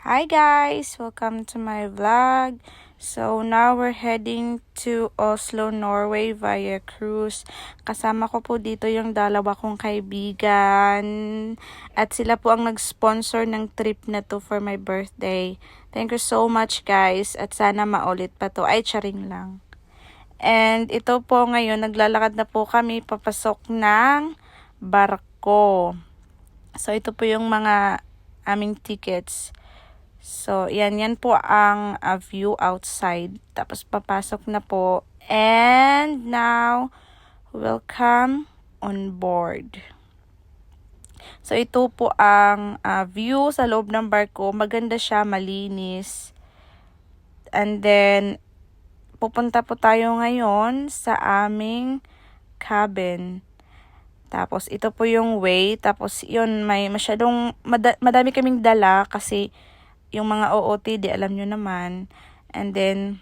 Hi guys! Welcome to my vlog. So now we're heading to Oslo, Norway via cruise. Kasama ko po dito yung dalawa kong kaibigan. At sila po ang nag-sponsor ng trip na to for my birthday. Thank you so much guys. At sana maulit pa to. Ay, charing lang. And ito po ngayon, naglalakad na po kami papasok ng barko. So ito po yung mga aming tickets. So, yan po ang view outside. Tapos, papasok na po. And now, welcome on board. So, ito po ang view sa loob ng barko. Maganda siya, malinis. And then, pupunta po tayo ngayon sa aming cabin. Tapos, ito po yung way. Tapos, yun, may masyadong, madami kaming dala kasi yung mga OOTD, alam nyo naman. And then,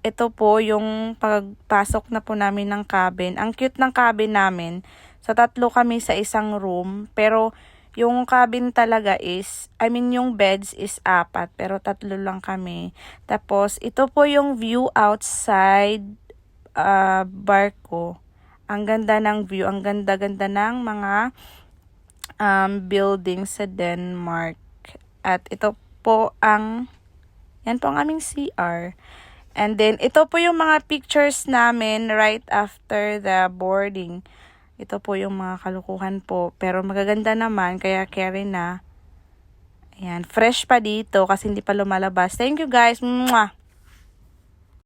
ito po yung pagpasok na po namin ng cabin. Ang cute ng cabin namin. So, 3 kami sa isang room. Pero, yung cabin talaga is, yung beds is 4. Pero 3 lang kami. Tapos, ito po yung view outside barko. Ang ganda ng view. Ang ganda-ganda ng mga buildings sa Denmark. At ito po yan po ang aming CR. And then, ito po yung mga pictures namin right after the boarding. Ito po yung mga kalukuhan po. Pero magaganda naman, kaya carry na. Ayan, fresh pa dito kasi hindi pa lumalabas. Thank you guys. Mwah!